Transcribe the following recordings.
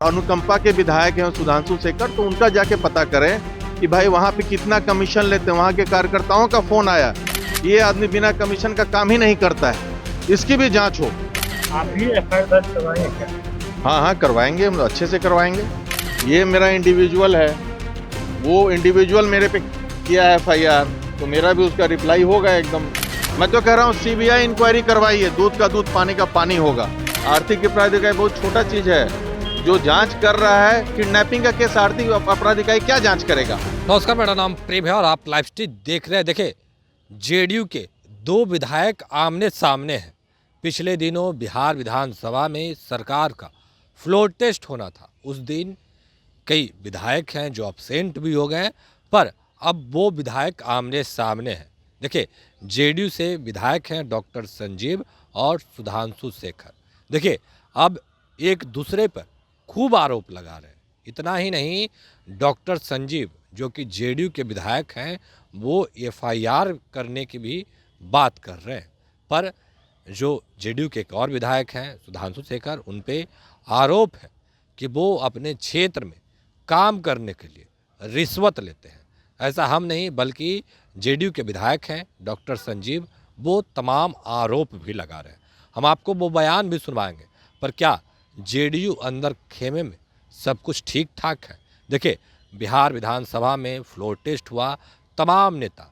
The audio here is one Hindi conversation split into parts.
अनुकंपा के विधायक हैं सुधांशु शेखर, तो उनका जाके पता करें कि भाई वहाँ पे कितना कमीशन लेते हैं। वहाँ के कार्यकर्ताओं का फोन आया, ये आदमी बिना कमीशन का काम ही नहीं करता है, इसकी भी जांच हो। आप भी एफआईआर दर्ज करवाएंगे क्या? हाँ करवाएंगे, हम अच्छे से करवाएंगे। ये मेरा इंडिविजुअल है, वो इंडिविजुअल मेरे पे किया है एफआईआर, तो मेरा भी उसका रिप्लाई होगा एकदम। मैं तो कह रहा हूँ सीबीआई इंक्वायरी करवाइए, दूध का दूध पानी का पानी होगा। आर्थिक अपराध इकाई बहुत छोटा चीज है, जो जांच कर रहा है किडनैपिंग का केस आर्थिक अपराध इकाई क्या जांच करेगा। नमस्कार, मेरा नाम प्रेम है और आप लाइव स्ट्रीट देख रहे हैं। देखिए, जेडीयू के दो विधायक आमने सामने हैं। पिछले दिनों बिहार विधानसभा में सरकार का फ्लोर टेस्ट होना था। उस दिन कई विधायक हैं जो अब्सेंट भी हो गए, पर अब वो विधायक आमने सामने हैं। देखिए, जेडीयू से विधायक हैं डॉक्टर संजीव और सुधांशु शेखर। देखिए, अब एक दूसरे पर खूब आरोप लगा रहे हैं। इतना ही नहीं, डॉक्टर संजीव जो कि जेडीयू के विधायक हैं, वो एफआईआर करने की भी बात कर रहे हैं। पर जो जेडीयू के एक और विधायक हैं सुधांशु शेखर, उन पे आरोप है कि वो अपने क्षेत्र में काम करने के लिए रिश्वत लेते हैं। ऐसा हम नहीं, बल्कि जेडीयू के विधायक हैं डॉक्टर संजीव, वो तमाम आरोप भी लगा रहे हैं। हम आपको वो बयान भी सुनवाएंगे। पर क्या जेडीयू अंदर खेमे में सब कुछ ठीक ठाक है? देखिए, बिहार विधानसभा में फ्लोर टेस्ट हुआ, तमाम नेता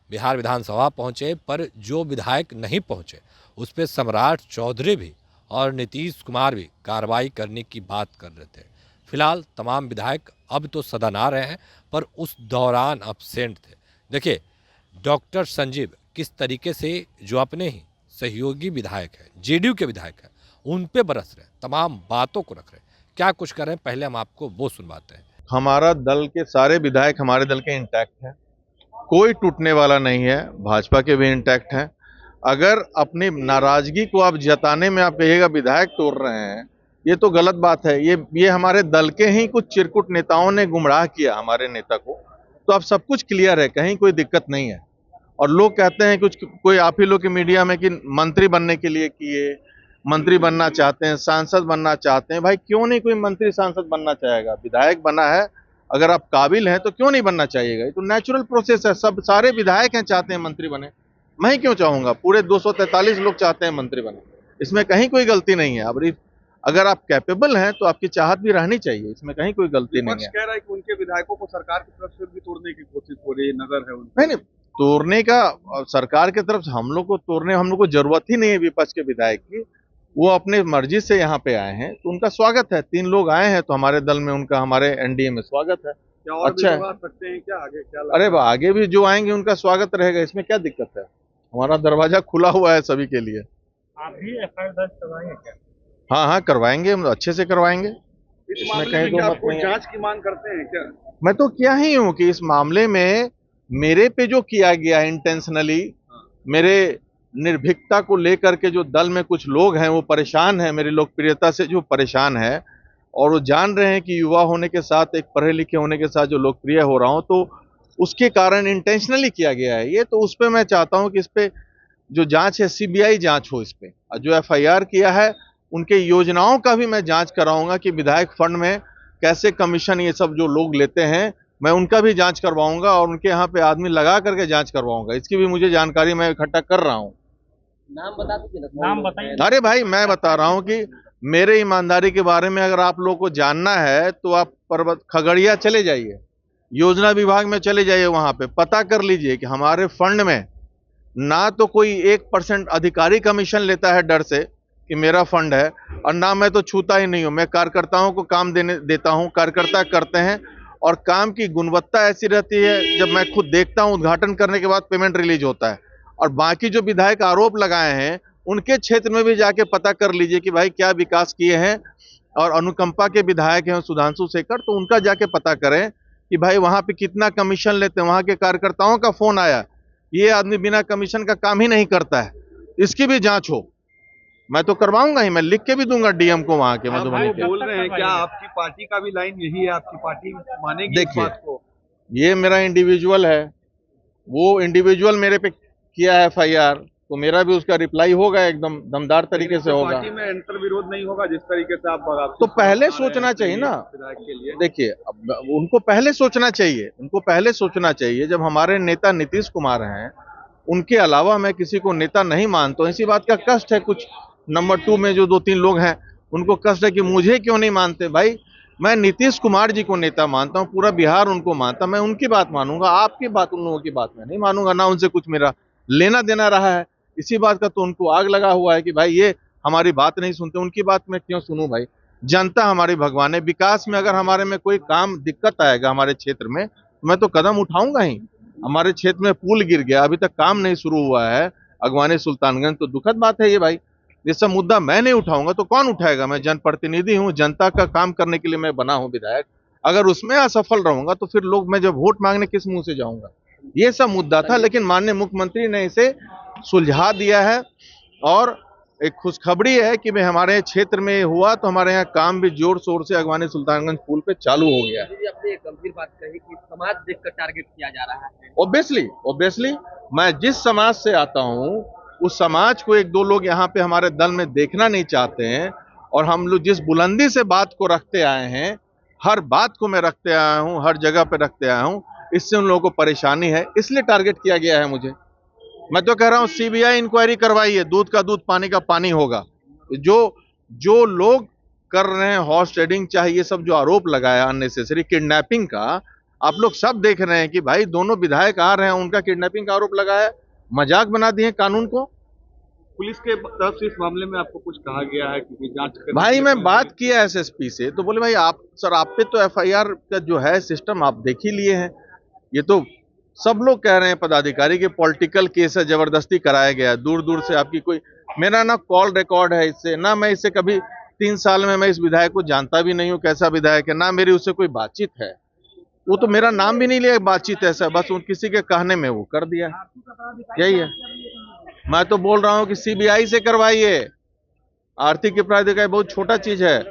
बिहार विधानसभा पहुंचे, पर जो विधायक नहीं पहुंचे उस पर सम्राट चौधरी भी और नीतीश कुमार भी कार्रवाई करने की बात कर रहे थे। फिलहाल तमाम विधायक अब तो सदन आ रहे हैं, पर उस दौरान अब्सेंट थे। देखिए, डॉक्टर संजीव किस तरीके से जो अपने ही सहयोगी विधायक हैं, जेडीयू के विधायक हैं, उन पे बरस रहे हैं, तमाम बातों को रख रहे हैं। क्या कुछ कर रहे हैं, पहले हम आपको वो सुनवाते हैं। हमारा दल के सारे विधायक हमारे दल के इंटैक्ट हैं, कोई टूटने वाला नहीं है। भाजपा के भी इंटैक्ट हैं। अगर अपनी नाराजगी को आप जताने में आप कहिएगा विधायक तोड़ रहे हैं, ये तो गलत बात है। ये हमारे दल के ही कुछ चिरकुट नेताओं ने गुमराह किया हमारे नेता को। तो अब सब कुछ क्लियर है, कहीं कोई दिक्कत नहीं है। और लोग कहते हैं कुछ, कोई आप ही लोग के मीडिया में कि मंत्री बनने के लिए किए, मंत्री बनना चाहते हैं, सांसद बनना चाहते हैं। भाई क्यों नहीं कोई मंत्री सांसद बनना चाहेगा? विधायक बना है, अगर आप काबिल हैं तो क्यों नहीं बनना चाहिएगा? ये तो नेचुरल प्रोसेस है। सब सारे विधायक हैं चाहते हैं मंत्री बने, मैं ही क्यों चाहूंगा? पूरे 243 लोग चाहते हैं मंत्री बने, इसमें कहीं कोई गलती नहीं है। अब अगर आप कैपेबल हैं तो आपकी चाहत भी रहनी चाहिए, इसमें कहीं कोई गलती नहीं है। कह रहा है कि उनके विधायकों को सरकार की तरफ से भी तोड़ने की कोशिश हो रही है, नजर है उनकी। नहीं, तोड़ने का सरकार की तरफ से हम लोग को तोड़ने, हम लोग को जरूरत ही नहीं है विपक्ष के विधायक की। वो अपने मर्जी से यहाँ पे आए हैं, तो उनका स्वागत है। 3 लोग आए हैं तो हमारे दल में उनका, हमारे एनडीए में स्वागत है। क्या और अच्छा भी लोग आ सकते हैं क्या? आगे क्या अरे आगे भी जो आएंगे उनका स्वागत रहेगा, इसमें क्या दिक्कत है? हमारा दरवाजा खुला हुआ है सभी के लिए। आप भी एफआईआर दर्ज करवाएंगे क्या? हाँ करवाएंगे, हम अच्छे से करवाएंगे। इस मामले में क्या आप कोई जांच की मांग करते हैं क्या? मैं तो क्या ही हूँ कि इस मामले में मेरे पे जो किया गया इंटेंशनली, मेरे निर्भीकता को लेकर के जो दल में कुछ लोग हैं वो परेशान हैं, मेरी लोकप्रियता से जो परेशान है, और वो जान रहे हैं कि युवा होने के साथ, एक पढ़े लिखे होने के साथ जो लोकप्रिय हो रहा हूं, तो उसके कारण इंटेंशनली किया गया है ये। तो उस पर मैं चाहता हूं कि इस पे जो जांच है सीबीआई जांच हो। इस पे जो एफआईआर किया है उनके योजनाओं का भी मैं जांच कराऊंगा कि विधायक फंड में कैसे कमीशन ये सब जो लोग लेते हैं, मैं उनका भी जांच करवाऊंगा और उनके यहाँ पे आदमी लगा करके जांच करवाऊंगा। इसकी भी मुझे जानकारी मैं इकट्ठा कर रहा हूँ। नाम बता दीजिए। नाम बताइए। अरे भाई, मैं बता रहा हूँ कि मेरे ईमानदारी के बारे में अगर आप लोगों को जानना है तो आप पर्वत खगड़िया चले जाइए, योजना विभाग में चले जाइए, वहां पे पता कर लीजिए कि हमारे फंड में ना तो कोई 1% अधिकारी कमीशन लेता है डर से कि मेरा फंड है, और ना मैं तो छूता ही नहीं हूं। मैं कार्यकर्ताओं को काम देता हूं, कार्यकर्ता करते हैं, और काम की गुणवत्ता ऐसी रहती है, जब मैं खुद देखता हूं उद्घाटन करने के बाद पेमेंट रिलीज होता है। और बाकी जो विधायक आरोप लगाए हैं उनके क्षेत्र में भी जाके पता कर लीजिए कि भाई क्या विकास किए हैं। और अनुकंपा के विधायक हैं सुधांशु शेखर, तो उनका जाके पता करें कि भाई वहां पे कितना कमीशन लेते हैं। वहां के कार्यकर्ताओं का फोन आया, ये आदमी बिना कमीशन का काम ही नहीं करता है, इसकी भी जांच हो। मैं तो करवाऊंगा ही, मैं लिख के भी दूंगा डीएम को वहां के मधुबनी के। बोल रहे हैं क्या आपकी पार्टी का भी लाइन यही है? आपकी पार्टी मानेगी इस देखिए, बात को? ये मेरा इंडिविजुअल है, वो इंडिविजुअल मेरे पे किया है एफआईआर, तो मेरा भी उसका रिप्लाई होगा, एकदम दमदार तरीके से होगा। पार्टी में अंतर विरोध नहीं होगा जिस तरीके से आप तो पहले सोचना चाहिए ना। विधायक के लिए देखिए, अब उनको पहले सोचना चाहिए, उनको पहले सोचना चाहिए। जब हमारे नेता नीतीश कुमार हैं, उनके अलावा मैं किसी को नेता नहीं मानता हूं। इसी बात का कष्ट है कुछ नंबर 2 में जो 2-3 लोग हैं, उनको कष्ट है कि मुझे क्यों नहीं मानते। भाई, मैं नीतीश कुमार जी को नेता मानता हूं, पूरा बिहार उनको मानता, मैं उनकी बात मानूंगा, आपकी बात, उन लोगों की बात मैं नहीं मानूंगा, ना उनसे कुछ मेरा लेना देना रहा है। इसी बात का तो उनको आग लगा हुआ है कि भाई ये हमारी बात नहीं सुनते, उनकी बात मैं क्यों सुनूं। भाई, जनता हमारी भगवान है। विकास में अगर हमारे में कोई काम दिक्कत आएगा हमारे क्षेत्र में, तो मैं तो कदम उठाऊंगा ही। हमारे क्षेत्र में पुल गिर गया, अभी तक काम नहीं शुरू हुआ है, अगवानी सुल्तानगंज, तो दुखद बात है ये। भाई, ये सब मुद्दा मैं नहीं उठाऊंगा तो कौन उठाएगा। मैं जनप्रतिनिधि हूं, जनता का काम करने के लिए मैं बना हूं विधायक। अगर उसमें असफल रहूंगा तो फिर लोग, मैं जब वोट मांगने किस मुंह से जाऊंगा। ये सब मुद्दा था, लेकिन माननीय मुख्यमंत्री ने इसे सुलझा दिया है। और एक खुशखबरी है कि मैं हमारे क्षेत्र में हुआ तो हमारे यहाँ काम भी जोर शोर से अगवानी सुल्तानगंज पुल पे चालू हो गया। आपने एक गंभीर बात कही कि समाज देखकर टारगेट किया जा रहा है। ऑब्वियसली मैं जिस समाज से आता हूं, उस समाज को 1-2 लोग यहाँ पे हमारे दल में देखना नहीं चाहते हैं। और हम लोग जिस बुलंदी से बात को रखते आए हैं, हर बात को मैं रखते आया हूं, हर जगह पे रखते आया हूं, इससे उन लोगों को परेशानी है, इसलिए टारगेट किया गया है मुझे। मैं तो कह रहा हूं सीबीआई इंक्वायरी करवाइए, दूध का दूध पानी का पानी होगा। जो लोग कर रहे हैं हॉर्स ट्रेडिंग, चाहे ये सब जो आरोप लगाया अननेसेसरी किडनैपिंग का, आप लोग सब देख रहे हैं कि भाई दोनों विधायक आ रहे हैं, उनका किडनैपिंग का आरोप लगाया, मजाक बना दिए कानून को। पुलिस के तरफ से इस मामले में आपको कुछ कहा गया है कि जांच करने भाई, के लिए? मैं बात किया एसएसपी से, तो बोले भाई आप सर, आप पे तो एफआईआर का जो है सिस्टम आप देख ही लिए हैं। ये तो सब लोग कह रहे हैं पदाधिकारी के पॉलिटिकल केस है, जबरदस्ती कराया गया। दूर दूर से आपकी कोई, मेरा ना कॉल रिकॉर्ड है इससे, ना मैं इससे कभी 3 साल में मैं इस विधायक को जानता भी नहीं हूँ कैसा विधायक है, ना मेरी उससे कोई बातचीत है। वो तो मेरा नाम भी नहीं लिया बातचीत ऐसा, बस किसी के कहने में वो कर दिया, यही है। मैं तो बोल रहा हूँ कि सीबीआई से करवाइए। आर्थिक अपराध इकाई बहुत छोटा चीज है,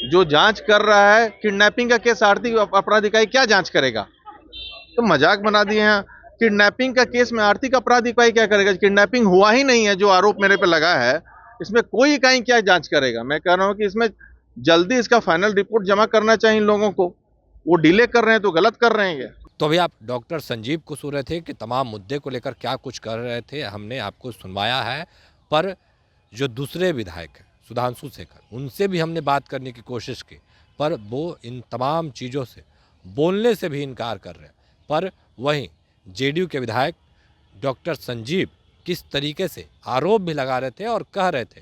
जो जांच कर रहा है किडनैपिंग का केस, आर्थिक अपराध इकाई क्या जांच करेगा। तो मजाक बना दिए हैं। किडनैपिंग का केस में आर्थिक अपराध इकाई क्या करेगा। किडनैपिंग हुआ ही नहीं है, जो आरोप मेरे पे लगा है, इसमें कोई इकाई क्या जांच करेगा। मैं कह रहा हूं कि इसमें जल्दी इसका फाइनल रिपोर्ट जमा करना चाहिए इन लोगों को। वो डिले कर रहे हैं तो गलत कर रहे हैं ये। तो अभी आप डॉक्टर संजीव को सुन रहे थे कि तमाम मुद्दे को लेकर क्या कुछ कर रहे थे, हमने आपको सुनवाया है। पर जो दूसरे विधायक हैं सुधांशु शेखर, उनसे भी हमने बात करने की कोशिश की, पर वो इन तमाम चीज़ों से बोलने से भी इनकार कर रहे हैं। पर वहीं जेडीयू के विधायक डॉक्टर संजीव किस तरीके से आरोप भी लगा रहे थे और कह रहे थे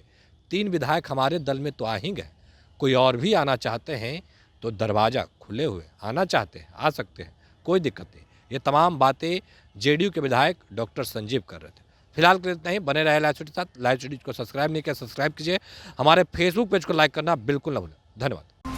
3 विधायक हमारे दल में तो आ ही गए, कोई और भी आना चाहते हैं तो दरवाज़ा खुले हुए, आना चाहते हैं आ सकते हैं, कोई दिक्कत नहीं। ये तमाम बातें जेडीयू के विधायक डॉक्टर संजीव कर रहे थे। फिलहाल के लिए इतना ही। बने रहे लाइव स्टूडियो के साथ। लाइव स्टूडियो को सब्सक्राइब नहीं किया, सब्सक्राइब कीजिए। हमारे फेसबुक पेज को लाइक करना बिल्कुल ना भूलें। धन्यवाद।